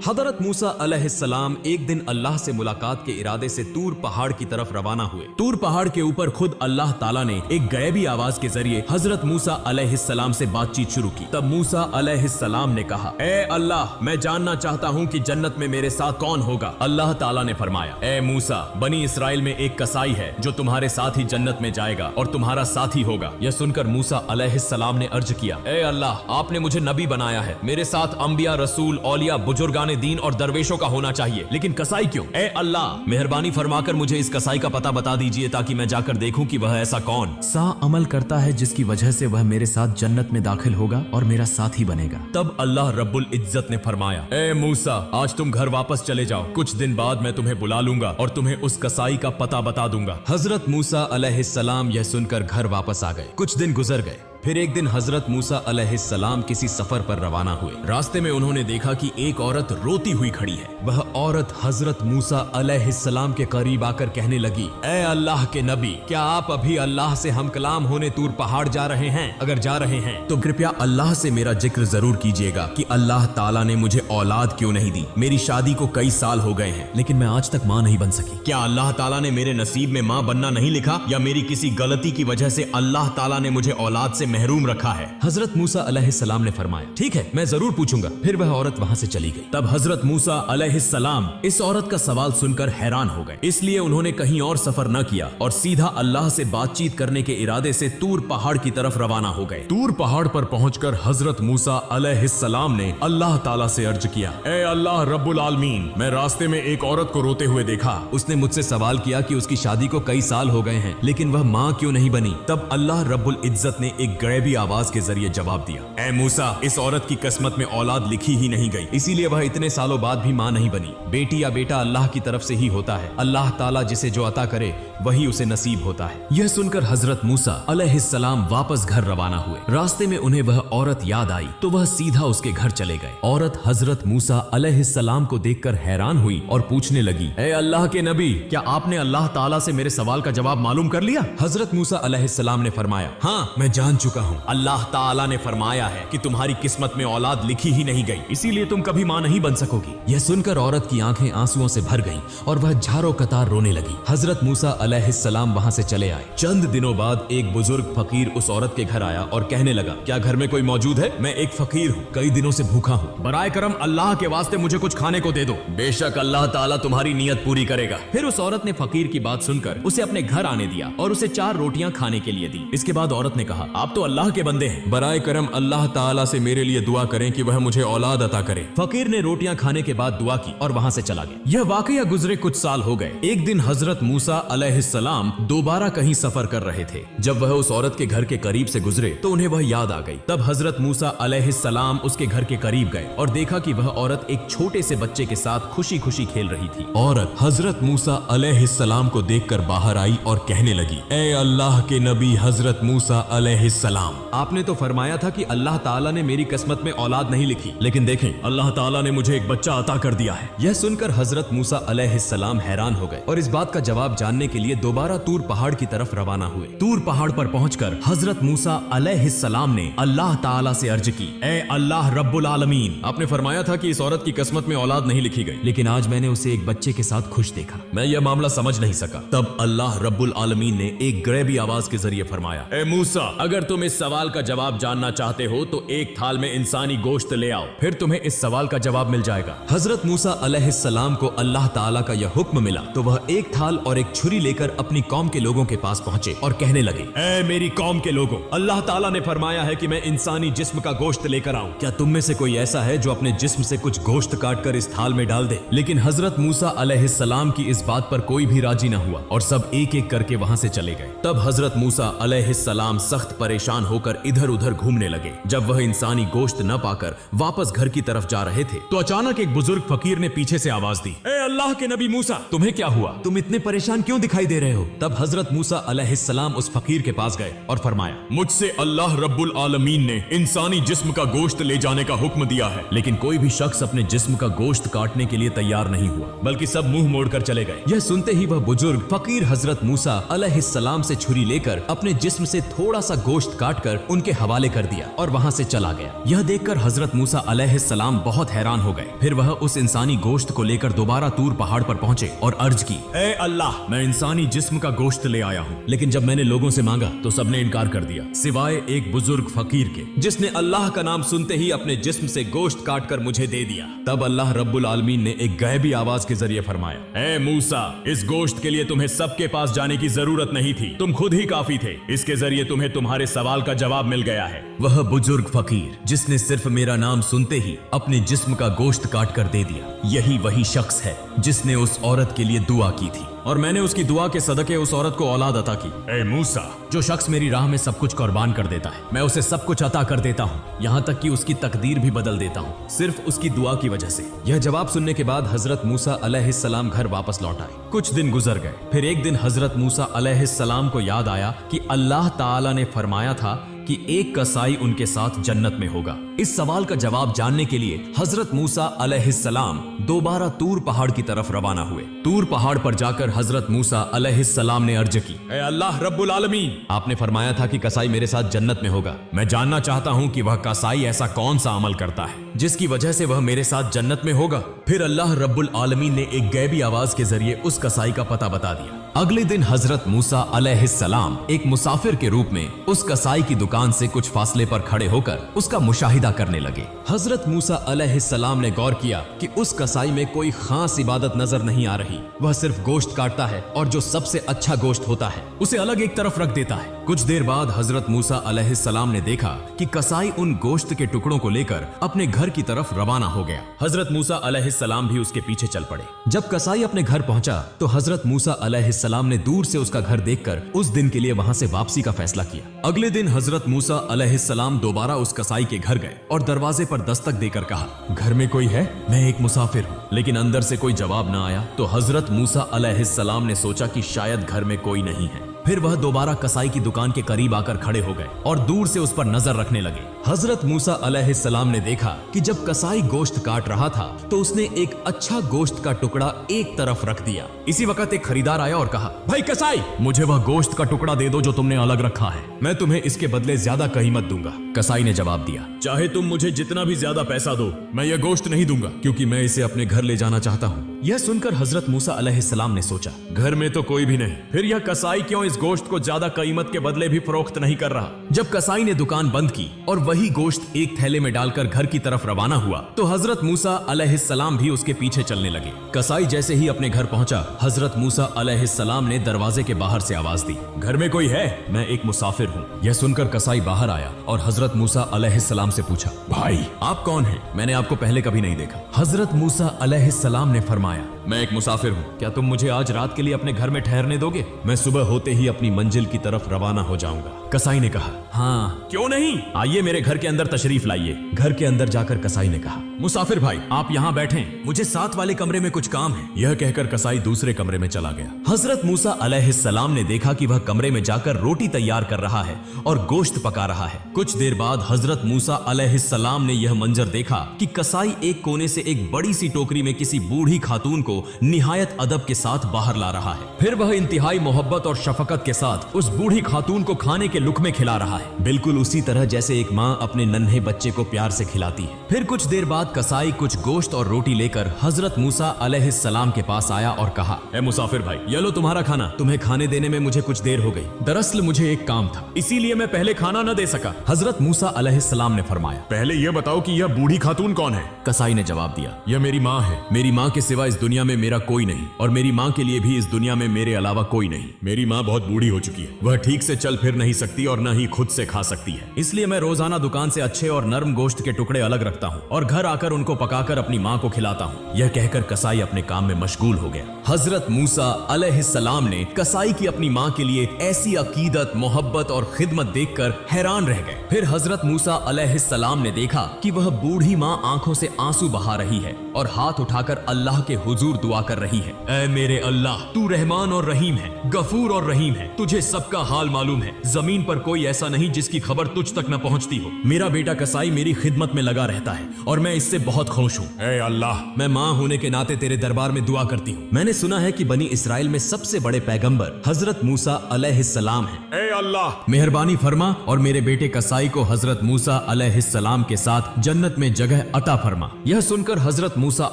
हजरत मूसा अलैहिस्सलाम एक दिन अल्लाह से मुलाकात के इरादे से तूर पहाड़ की तरफ रवाना हुए। तूर पहाड़ के ऊपर खुद अल्लाह ताला ने एक गैबी आवाज के जरिए हजरत मूसा अलैहिस्सलाम से बातचीत शुरू की। तब मूसा अलैहिस्सलाम ने कहा, ए अल्लाह, मैं जानना चाहता हूँ कि जन्नत में मेरे साथ कौन होगा। अल्लाह ताला ने फरमाया, ए मूसा, बनी इसराइल में एक कसाई है जो तुम्हारे साथ ही जन्नत में जाएगा और तुम्हारा साथी होगा। यह सुनकर मूसा अलैहिस्सलाम ने अर्ज किया, ए अल्लाह, आपने मुझे नबी बनाया है, मेरे साथ अंबिया, रसूल, औलिया, बुजुर्गाने दीन और दरवेशों का होना चाहिए, लेकिन कसाई क्यों? ए अल्लाह, मेहरबानी फरमाकर मुझे इस कसाई का पता बता दीजिए ताकि मैं जाकर देखूं कि वह ऐसा कौन सा अमल करता है जिसकी वजह से वह मेरे साथ जन्नत में दाखिल होगा और मेरा साथी बनेगा। तब अल्लाह रब्बुल इज्जत ने फरमाया, ए मूसा, आज तुम घर वापस चले जाओ, कुछ दिन बाद मैं तुम्हें बुला लूंगा और तुम्हें उस कसाई का पता बता दूंगा। हजरत मूसा अलैहिस्सलाम यह सुनकर घर वापस आ गए। कुछ दिन गुजर गए। फिर एक दिन हजरत मूसा अलैहिस्सलाम किसी सफर पर रवाना हुए। रास्ते में उन्होंने देखा कि एक औरत रोती हुई खड़ी है। वह औरत हजरत मूसा अलैहिस्सलाम के करीब आकर कहने लगी, ए अल्लाह के नबी, क्या आप अभी अल्लाह से हम कलाम होने तूर पहाड़ जा रहे हैं? अगर जा रहे हैं तो कृपया अल्लाह से मेरा जिक्र जरूर कीजिएगा कि अल्लाह ताला ने मुझे औलाद क्यों नहीं दी। मेरी शादी को कई साल हो गए हैं लेकिन मैं आज तक माँ नहीं बन सकी। क्या अल्लाह ताला ने मेरे नसीब में माँ बनना नहीं लिखा या मेरी किसी गलती की वजह से अल्लाह ताला ने मुझे औलाद से महरूम रखा है? हजरत मूसा अलैहिस्सलाम ने फरमाया, ठीक है, मैं जरूर पूछूंगा। फिर वह औरत वहां से चली गई। तब हजरत मूसा अलैहिस्सलाम इस औरत का सवाल सुनकर हैरान हो गए, इसलिए उन्होंने कहीं और सफर न किया और सीधा अल्लाह से बातचीत करने के इरादे से तूर पहाड़ की तरफ रवाना हो गए। तूर पहाड़ पर पहुंचकर हजरत मूसा अलैहिस्सलाम ने अल्लाह ताला से अर्ज किया, ए अल्लाह रब्बुल आलमीन, मैं रास्ते में एक औरत को रोते हुए देखा। उसने मुझसे सवाल किया कि उसकी शादी को कई साल हो गए हैं लेकिन वह माँ क्यों नहीं बनी। तब अल्लाह रब्बुल इज्जत ने एक गैबी आवाज के जरिए जवाब दिया, ए मूसा, इस औरत की किस्मत में औलाद लिखी ही नहीं गई, इसीलिए वह इतने सालों बाद भी मां नहीं बनी। बेटी या बेटा अल्लाह की तरफ से ही होता है। अल्लाह ताला जिसे जो अता करे वही उसे नसीब होता है। यह सुनकर हजरत मूसा अलैहिस्सलाम वापस घर रवाना हुए। रास्ते में उन्हें वह औरत याद आई तो वह सीधा उसके घर चले गए। औरत हजरत मूसा अलैहिस्सलाम को देखकर हैरान हुई और पूछने लगी, ए अल्लाह के नबी, क्या आपने अल्लाह ताला से मेरे सवाल का जवाब मालूम कर लिया? हजरत मूसा अलैहिस्सलाम ने फरमाया, हाँ, मैं जान चुका हूँ। अल्लाह ताला ने फरमाया है कि तुम्हारी किस्मत में औलाद लिखी ही नहीं गई, इसीलिए तुम कभी मां नहीं बन सकोगी। यह सुनकर औरत की आंखें आंसुओं से भर गईं और वह झारो कतार रोने लगी। हजरत मूसा अलैहिस्सलाम वहां से चले आए। चंद दिनों बाद एक बुजुर्ग फकीर उस औरत के घर आया और कहने लगा, क्या घर में कोई मौजूद है? मैं एक फकीर हूँ, कई दिनों से भूखा हूँ, बराए करम अल्लाह के वास्ते मुझे कुछ खाने को दे दो, बेशक अल्लाह ताला तुम्हारी नियत पूरी करेगा। फिर उस औरत ने फकीर की बात सुनकर उसे अपने घर आने दिया और उसे 4 रोटियां खाने के लिए दी। इसके बाद औरत ने कहा, आप तो अल्लाह के बंदे हैं, बराए करम अल्लाह ताला से मेरे लिए दुआ करें कि वह मुझे औलाद अता करे। फकीर ने रोटियां खाने के बाद दुआ की और वहां से चला गया। यह वाकया गुजरे कुछ साल हो गए। एक दिन हजरत मूसा अलैहिस्सलाम दोबारा कहीं सफर कर रहे थे। जब वह उस औरत के घर के करीब से गुजरे तो उन्हें वह याद आ गई। तब हजरत मूसा अलैहिस्सलाम उसके घर के करीब गए और देखा कि वह औरत एक छोटे से बच्चे के साथ खुशी खुशी खेल रही थी। औरत हजरत मूसा अलैहिस्सलाम को देखकर बाहर आई और कहने लगी, ए अल्लाह के नबी हजरत मूसा अलैहिस्सलाम, आपने तो फरमाया था कि अल्लाह ताला ने मेरी किस्मत में औलाद नहीं लिखी, लेकिन देखें, अल्लाह ताला ने मुझे एक बच्चा अता कर दिया है। यह सुनकर हजरत मूसा अलैहिस्सलाम हैरान हो गए और इस बात का जवाब जानने के लिए दोबारा तूर पहाड़ की तरफ रवाना हुए। तूर पहाड़ पर पहुंचकर हजरत मूसा अलैहिस्सलाम ने अल्लाह ताला से अर्ज की, ए अल्लाह रब्बुल आलमीन, आपने फरमाया था कि इस औरत की किस्मत में औलाद नहीं लिखी गई, लेकिन आज मैंने उसे एक बच्चे के साथ खुश देखा, मैं यह मामला समझ नहीं सका। तब अल्लाह रब्बुल आलमीन ने एक गैबी आवाज के जरिए फरमाया, ए मूसा, अगर तुम इस सवाल का जवाब जानना चाहते हो तो एक थाल में इंसानी गोश्त ले आओ, फिर तुम्हें इस सवाल का जवाब मिल जाएगा। हजरत मूसा अलैहिस्सलाम को अल्लाह ताला का यह हुक्म मिला तो वह एक थाल और एक छुरी लेकर अपनी कौम के लोगों के पास पहुंचे और कहने लगे, ए मेरी कौम के लोगों, अल्लाह ताला ने फरमाया है कि मैं इंसानी जिस्म का गोश्त लेकर आऊं। क्या तुम में से कोई ऐसा है जो अपने जिस्म से कुछ गोश्त काट कर इस थाल में डाल दे? लेकिन हजरत मूसा अलैहिस्सलाम की इस बात पर कोई भी राजी न हुआ और सब एक एक करके वहां से चले गए। तब हजरत मूसा अलैहिस्सलाम सख्त परेशान होकर इधर उधर घूमने लगे। जब वह इंसानी गोश्त न पाकर वापस घर की तरफ जा रहे थे तो अचानक एक बुजुर्ग फकीर ने पीछे से आवाज दी, ए अल्लाह के नबी मूसा, तुम्हें क्या हुआ? तुम इतने परेशान क्यों दिखाई दे रहे हो? तब हजरत मूसा अलैहिस्सलाम उस फकीर के पास गए और फरमाया, मुझसे अल्लाह रब्बुल आलमीन ने इंसानी जिस्म का गोश्त ले जाने का हुक्म दिया है, लेकिन कोई भी शख्स अपने जिस्म का गोश्त काटने के लिए तैयार नहीं हुआ, बल्कि सब मुंह मोड़कर चले गए। यह सुनते ही वह बुजुर्ग फकीर हजरत मूसा अलैहिस्सलाम से छुरी लेकर अपने जिस्म से थोड़ा सा गोश्त गोश्त काट कर उनके हवाले कर दिया और वहाँ से चला गया। यह देखकर हजरत मूसा अलैहिस्सलाम बहुत हैरान हो गए। फिर वह उस इंसानी गोश्त को लेकर दोबारा तूर पहाड़ पर पहुंचे और अर्ज की, ए अल्लाह, मैं इंसानी जिस्म का गोश्त ले आया हूँ। लेकिन जब मैंने लोगों से मांगा तो सबने इनकार कर दिया, सिवाय एक बुजुर्ग फकीर के, जिसने अल्लाह का नाम सुनते ही अपने जिस्म से गोश्त काट कर मुझे दे दिया। तब अल्लाह रब्बुल आलमीन ने एक गैबी आवाज के जरिए फरमाया, ए मूसा, इस गोश्त के लिए तुम्हें सबके पास जाने की जरूरत नहीं थी, तुम खुद ही काफी थे। इसके जरिए तुम्हें तुम्हारे सवाल का जवाब मिल गया है। वह बुजुर्ग फकीर जिसने सिर्फ मेरा नाम सुनते ही अपने जिस्म का गोश्त काट कर दे दिया, यही वही शख्स है जिसने उस औरत के लिए दुआ की थी और मैंने उसकी दुआ के सदके उस औरत को औलाद अता की। ए मूसा, जो शख्स मेरी राह में सब कुछ कुर्बान कर देता है, मैं उसे सब कुछ अता कर देता हूँ, यहाँ तक कि उसकी तकदीर भी बदल देता हूँ, सिर्फ उसकी दुआ की वजह से। यह जवाब सुनने के बाद हजरत मूसा अलैहिस्सलाम घर वापस लौट आए। कुछ दिन गुजर गए। फिर एक दिन हजरत मूसा अलैहिस्सलाम को याद आया कि अल्लाह ताला ने फरमाया था कि एक कसाई उनके साथ जन्नत में होगा। इस सवाल का जवाब जानने के लिए हजरत मूसा अलैहिस्सलाम दोबारा तूर पहाड़ की तरफ रवाना हुए। तूर पहाड़ पर जाकर हजरत मूसा अलैहिस्सलाम ने अर्ज की, ए अल्लाह रब्बुल आलमीन, आपने फरमाया था कि कसाई मेरे साथ जन्नत में होगा। मैं जानना चाहता हूँ कि वह कसाई ऐसा कौन सा अमल करता है जिसकी वजह से वह मेरे साथ जन्नत में होगा। फिर अल्लाह रब्बुल आलमीन ने एक गैबी आवाज के जरिए उस कसाई का पता बता दिया। अगले दिन हजरत मूसा अलैहिस्सलाम एक मुसाफिर के रूप में उस कसाई की दुकान से कुछ फासले पर खड़े होकर उसका मुशाहिदा करने लगे। हजरत मूसा अलैहिस्सलाम ने गौर किया कि उस कसाई में कोई खास इबादत नजर नहीं आ रही। वह सिर्फ गोश्त काटता है और जो सबसे अच्छा गोश्त होता है उसे अलग एक तरफ रख देता है। कुछ देर बाद हजरत मूसा अलैहिस्सलाम ने देखा कि कसाई उन गोश्त के टुकड़ों को लेकर अपने घर की तरफ रवाना हो गया। हजरत मूसा अलैहिस्सलाम भी उसके पीछे चल पड़े। जब कसाई अपने घर पहुंचा तो हजरत मूसा अलैहिस्सलाम ने दूर से उसका घर देखकर उस दिन के लिए वहां से वापसी का फैसला किया। अगले दिन हजरत मूसा अलैहिस्सलाम दोबारा उस कसाई के घर गए और दरवाजे पर दस्तक देकर कहा, घर में कोई है? मैं एक मुसाफिर हूँ। लेकिन अंदर से कोई जवाब न आया तो हजरत मूसा अलैहिस्सलाम ने सोचा कि शायद घर में कोई नहीं है। फिर वह दोबारा कसाई की दुकान के करीब आकर खड़े हो गए और दूर से उस पर नजर रखने लगे। हजरत मूसा अलैहिस्सलाम ने देखा कि जब कसाई गोश्त काट रहा था तो उसने एक अच्छा गोश्त का टुकड़ा एक तरफ रख दिया। इसी वक्त एक खरीदार आया और कहा, भाई कसाई, मुझे वह गोश्त का टुकड़ा दे दो जो तुमने अलग रखा है, मैं तुम्हें इसके बदले ज्यादा कीमत दूंगा। कसाई ने जवाब दिया, चाहे तुम मुझे जितना भी ज्यादा पैसा दो, मैं यह गोश्त नहीं दूंगा क्योंकि मैं इसे अपने घर ले जाना चाहता हूँ। यह सुनकर हजरत मूसा अलैहिस्सलाम ने सोचा, घर में तो कोई भी नहीं, फिर यह कसाई क्यों इस गोश्त को ज्यादा कीमत के बदले भी फरोख्त नहीं कर रहा। जब कसाई ने दुकान बंद की और वही गोश्त एक थैले में डालकर घर की तरफ रवाना हुआ तो हजरत मूसा अलैहिस्सलाम भी उसके पीछे चलने लगे। कसाई जैसे ही अपने घर पहुंचा, हजरत मूसा अलैहिस्सलाम ने दरवाजे के बाहर से आवाज दी, घर में कोई है? मैं एक मुसाफिर हूँ। यह सुनकर कसाई बाहर आया और हजरत मूसा अलैहिस्सलाम से पूछा, भाई आप कौन हैं? मैंने आपको पहले कभी नहीं देखा। हजरत मूसा अलैहिस्सलाम ने फरमाया, मैं एक मुसाफिर हूँ, क्या तुम मुझे आज रात के लिए अपने घर में ठहरने दोगे? मैं सुबह होते ही अपनी मंजिल की तरफ रवाना हो जाऊंगा। कसाई ने कहा, हाँ क्यों नहीं, आइए मेरे घर के अंदर तशरीफ लाइए। घर के अंदर जाकर कसाई ने कहा, मुसाफिर भाई आप यहाँ बैठें, मुझे साथ वाले कमरे में कुछ काम है। यह कहकर कसाई दूसरे कमरे में चला गया। हजरत मूसा अलैहिस्सलाम ने देखा कि वह कमरे में जाकर रोटी तैयार कर रहा है और गोश्त पका रहा है। कुछ देर बाद हजरत मूसा अलैहिस्सलाम ने यह मंजर देखा कि कसाई एक कोने से एक बड़ी सी टोकरी में किसी बूढ़ी खातून को निहायत अदब के साथ बाहर ला रहा है। फिर वह इंतहाई मोहब्बत और शफकत के साथ उस बूढ़ी खातून को खाने के लुक़मे खिला रहा है, बिल्कुल उसी तरह जैसे एक माँ अपने नन्हे बच्चे को प्यार से खिलाती है। फिर कुछ देर बाद कसाई कुछ गोश्त और रोटी लेकर हजरत मूसा अलैहिस्सलाम के पास आया और कहा, ए मुसाफिर भाई, ये लो तुम्हारा खाना, तुम्हें खाने देने में मुझे कुछ देर हो गई। दरअसल मुझे एक काम था, इसीलिए मैं पहले खाना न दे सका। हजरत मूसा अलैहिस्सलाम ने फरमाया, पहले यह बताओ कि यह बूढ़ी खातून कौन है? कसाई ने जवाब दिया, यह मेरी माँ है। मेरी माँ के सिवा इस दुनिया में मेरा कोई नहीं और मेरी माँ के लिए भी इस दुनिया में मेरे अलावा कोई नहीं। मेरी माँ बहुत बूढ़ी हो चुकी है, वह ठीक से चल फिर नहीं सकती और न ही खुद से खा सकती है, इसलिए मैं रोजाना दुकान से अच्छे और नर्म गोश्त के टुकड़े अलग रखता हूँ और घर आकर उनको पकाकर अपनी माँ को खिलाता हूँ। यह कहकर कसाई अपने काम में मशगूल हो गया। हजरत मूसा अलैहिस्सलाम ने कसाई की अपनी माँ के लिए ऐसी अकीदत, मोहब्बत और खिदमत देखकर हैरान रह गए। फिर हजरत मूसा अलैहिस्सलाम ने देखा कि वह बूढ़ी माँ आंखों से आंसू बहा रही है और हाथ उठाकर अल्लाह के हुजूर पुरजोर दुआ कर रही है, ऐ मेरे अल्लाह, तू रहमान और रहीम है, गफूर और रहीम है, तुझे सबका हाल मालूम है, जमीन पर कोई ऐसा नहीं जिसकी खबर तुझ तक न पहुंचती हो। मेरा बेटा कसाई मेरी खिदमत में लगा रहता है और मैं इससे बहुत खुश हूँ। ऐ अल्लाह, मैं माँ होने के नाते तेरे दरबार में दुआ करती हूँ। मैंने सुना है कि बनी इसराइल में सबसे बड़े पैगंबर हजरत मूसा अलैहिस्सलाम हैं। ऐ अल्लाह, मेहरबानी फरमा और मेरे बेटे कसाई को हजरत मूसा अलैहिस्सलाम के साथ जन्नत में जगह अता फरमा। यह सुनकर हजरत मूसा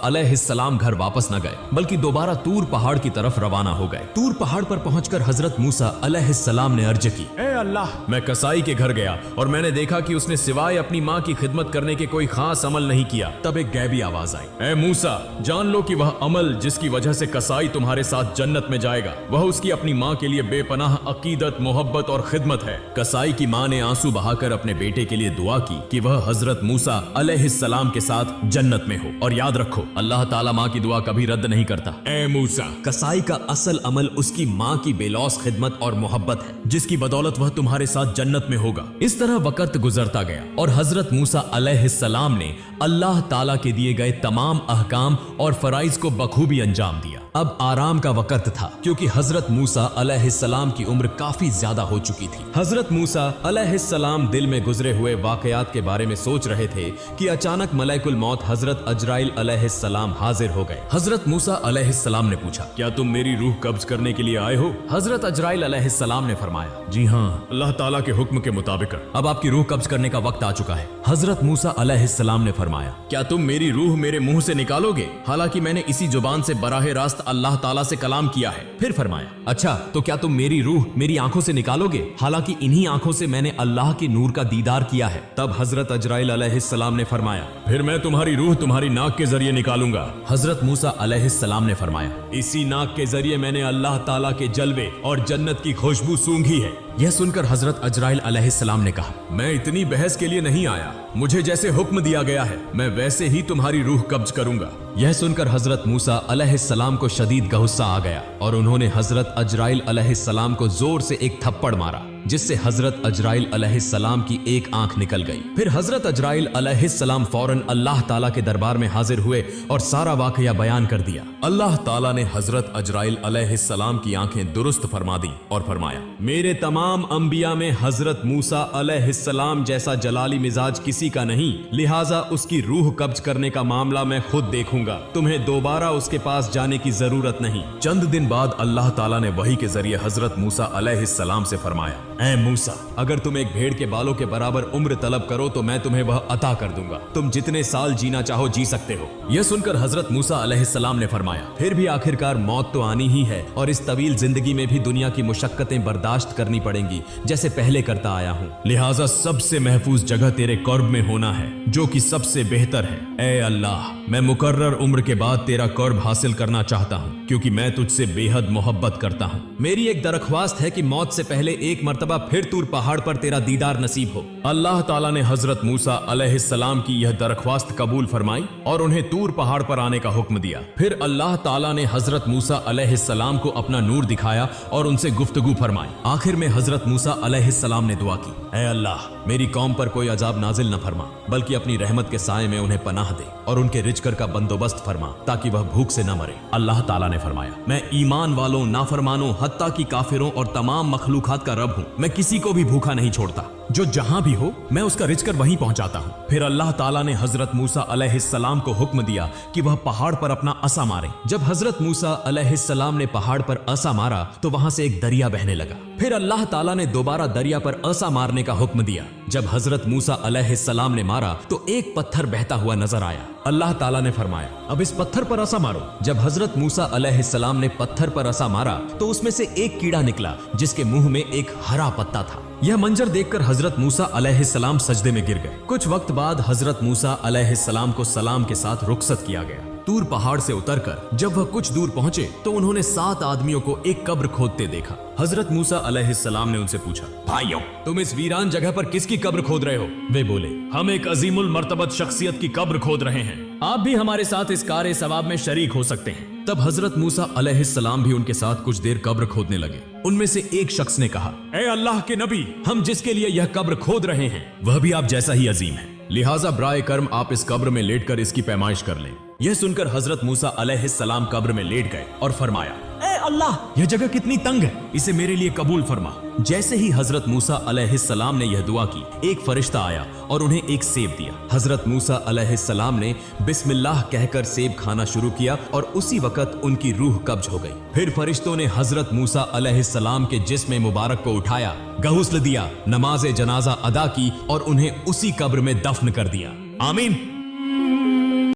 अलैहिस्सलाम घर वापस न गए, बल्कि दोबारा तूर पहाड़ की तरफ रवाना हो गए। तूर पहाड़ पर पहुंचकर हजरत मूसा अलैहिस्सलाम ने अर्ज की, ऐ अल्लाह, मैं कसाई के घर गया और मैंने देखा कि उसने सिवाय अपनी माँ की खिदमत करने के कोई खास अमल नहीं किया। तब एक गैबी आवाज आई, ऐ मूसा, जान लो कि वह अमल जिसकी वजह से कसाई तुम्हारे साथ जन्नत में जाएगा, वह उसकी अपनी माँ के लिए बेपनाह अकीदत, मोहब्बत और खिदमत है। कसाई की माँ ने आंसू बहाकर अपने बेटे के लिए दुआ की कि वह हजरत मूसा अलैहिस्सलाम के साथ जन्नत में हो। और याद रखो, अल्लाह ताला माँ की दुआ कभी रद्द नहीं करता। ऐ मूसा, कसाई का असल अमल उसकी माँ की बेलौस खिदमत और मोहब्बत है, जिसकी बदौलत वह तुम्हारे साथ जन्नत में होगा। इस तरह वक्त गुजरता गया और हजरत मूसा अलैहिस्सलाम ने अल्लाह ताला के दिए गए तमाम अहकाम और फराइज को बखूबी अंजाम दिया। अब आराम का वक्त था, क्योंकि हजरत मूसा अलैहिस्सलाम की उम्र काफी ज्यादा हो चुकी थी। हजरत मूसा अलैहिस्सलाम दिल में गुजरे हुए वाकयात के बारे में सोच रहे थे कि अचानक मलाइकुल मौत हजरत अजराइल अलैहिस्सलाम हाजिर हो गए। हजरत मूसा अलैहिस्सलाम ने पूछा, क्या तुम मेरी रूह कब्ज करने के लिए आए हो? हजरत अजराइल अलैहिस्सलाम ने फरमाया, जी हाँ, अल्लाह ताला के हुक्म के मुताबिक अब आपकी रूह कब्ज करने का वक्त आ चुका है। हजरत मूसा अलैहिस्सलाम ने फरमाया, क्या तुम मेरी रूह मेरे मुंह से निकालोगे? हालांकि मैंने इसी जुबान से बराह रास्त अल्लाह ताला से कलाम किया है। फिर फरमाया, अच्छा, तो क्या तुम मेरी रूह मेरी आंखों से निकालोगे? हालांकि इन्हीं आंखों से मैंने अल्लाह के नूर का दीदार किया है। तब हजरत अजराइल अलैहिस्सलाम ने फरमाया, फिर मैं तुम्हारी रूह तुम्हारी नाक के जरिए निकालूंगा। हजरत मूसा अलैहिस्सलाम ने फरमाया, इसी नाक के जरिए मैंने अल्लाह ताला के जलवे और जन्नत की खुशबू सूंघी है। यह सुनकर हजरत अजराइल अलैहिस्सलाम ने कहा, मैं इतनी बहस के लिए नहीं आया, मुझे जैसे हुक्म दिया गया है मैं वैसे ही तुम्हारी रूह कब्ज करूंगा। यह सुनकर हजरत मूसा अलैहिस्सलाम को शदीद गुस्सा आ गया और उन्होंने हजरत अजराइल अलैहिस्सलाम को जोर से एक थप्पड़ मारा, जिससे हजरत अजराइल अलैहिस्सलाम की एक आंख निकल गई। फिर हजरत अजराइल अलैहिस्सलाम फौरन अल्लाह ताला के दरबार में हाजिर हुए और सारा वाकया बयान कर दिया। अल्लाह ताला ने हजरत अजराइल अलैहिस्सलाम की आंखें दुरुस्त फरमा दी और फरमाया, मेरे तमाम अंबिया में हजरत मूसा अलैहिस्सलाम जैसा जलाली मिजाज किसी का नहीं, लिहाजा उसकी रूह कब्ज करने का मामला मैं खुद देखूंगा, तुम्हें दोबारा उसके पास जाने की जरूरत नहीं। चंद दिन बाद अल्लाह ताला ने वही के जरिए हजरत मूसा अलैहिस्सलाम से फरमाया, ऐ मूसा, अगर तुम एक भेड़ के बालों के बराबर उम्र तलब करो तो मैं तुम्हें वह अता कर दूंगा, तुम जितने साल जीना चाहो जी सकते हो। यह सुनकर हजरत मूसा अलैहिस्सलाम ने फरमाया, फिर भी आखिरकार मौत तो आनी ही है और इस तवील जिंदगी में भी दुनिया की मुशक्कतें बर्दाश्त करनी पड़ेंगी जैसे पहले करता आया हूँ, लिहाजा सबसे महफूज जगह तेरे कर्ब में होना है जो कि सबसे बेहतर है। ऐ अल्लाह, मैं मुकर्रर उम्र के बाद तेरा कर्ब हासिल करना चाहता हूँ, क्योंकि मैं तुझसे बेहद मोहब्बत करता हूँ। मेरी एक दरख्वास्त है कि मौत से पहले एक मर्तबा फिर तूर पहाड़ पर तेरा दीदार नसीब हो। अल्लाह ताला ने हजरत मूसा अलैहिस्सलाम की यह दरख्वास्त कबूल फरमाई और उन्हें तूर पहाड़ पर आने का हुक्म दिया। फिर अल्लाह ताला ने हजरत मूसा अलैहिस्सलाम को अपना नूर दिखाया और उनसे गुफ्तगू फरमाई। आखिर में हजरत मूसा अलैहिस्सलाम ने दुआ की, ऐ अल्लाह, मेरी कौम पर कोई अजाब नाजिल न फरमा, बल्कि अपनी रहमत के साए में उन्हें पनाह दे और उनके रिजकर का बंदोबस्त फरमा ताकि वह भूख से न मरे। अल्लाह ताला ने फरमाया, मैं ईमान वालों, नाफरमानों, हत्ता की काफिरों और तमाम मखलूकात का रब हूँ। मैं किसी को भी भूखा नहीं छोड़ता, जो जहां भी हो मैं उसका रिजकर वहीं पहुंचाता हूँ। फिर अल्लाह ताला ने हजरत मूसा अलैहिस्सलाम को हुक्म दिया कि वह पहाड़ पर अपना असा मारे। जब हजरत मूसा अलैहिस्सलाम ने पहाड़ पर असा मारा तो वहां से एक दरिया बहने लगा। फिर अल्लाह ताला ने दोबारा दरिया पर असा मारने का हुक्म दिया। जब हजरत मूसा अलैहिस्सलाम ने मारा तो एक पत्थर बहता हुआ नजर आया। अल्लाह ताला ने फरमाया, अब इस पत्थर पर असा मारो। जब हजरत मूसा अलैहिस्सलाम ने पत्थर पर असा मारा तो उसमें से एक कीड़ा निकला जिसके मुंह में एक हरा पत्ता था। यह मंजर देखकर हजरत मूसा अलैहिस्सलाम सजदे में गिर गए। कुछ वक्त बाद हजरत मूसा अलैहिस्सलाम को सलाम के साथ रुखसत किया गया। तूर पहाड़ से उतरकर जब वह कुछ दूर पहुंचे तो उन्होंने 7 आदमियों को एक कब्र खोदते देखा। हजरत मूसा अलैहिस्सलाम ने उनसे पूछा, भाइयों, तुम इस वीरान जगह पर किसकी कब्र खोद रहे हो? वे बोले, हम एक अजीमुल मर्तबत शख्सियत की कब्र खोद रहे हैं, आप भी हमारे साथ इस कार सवाब में शरीक हो सकते हैं। तब हजरत मूसा अलैहिस्सलाम भी उनके साथ कुछ देर कब्र खोदने लगे। उनमें से एक शख्स ने कहा, ऐ अल्लाह के नबी, हम जिसके लिए यह कब्र खोद रहे हैं वह भी आप जैसा ही अजीम है, लिहाजा ब्राए कर्म आप इस कब्र में लेटकर इसकी पैमाइश कर लें। यह सुनकर हजरत मूसा अलैहिस्सलाम कब्र में लेट गए और फरमाया, ए अल्लाह, यह जगह कितनी तंग है, इसे मेरे लिए कबूल फरमा। जैसे ही हजरत मूसा अलैहिस्सलाम ने यह दुआ की, एक फरिश्ता आया और उन्हें एक सेब दिया। हजरत मूसा अलैहिस्सलाम ने बिस्मिल्लाह कहकर सेब खाना शुरू किया और उसी वक्त उनकी रूह कब्ज हो गई। फिर फरिश्तों ने हजरत मूसा अलैहिस्सलाम के जिस्म मुबारक को उठाया, गुस्ल दिया, नमाज जनाजा अदा की और उन्हें उसी कब्र में दफन कर दिया। आमीन।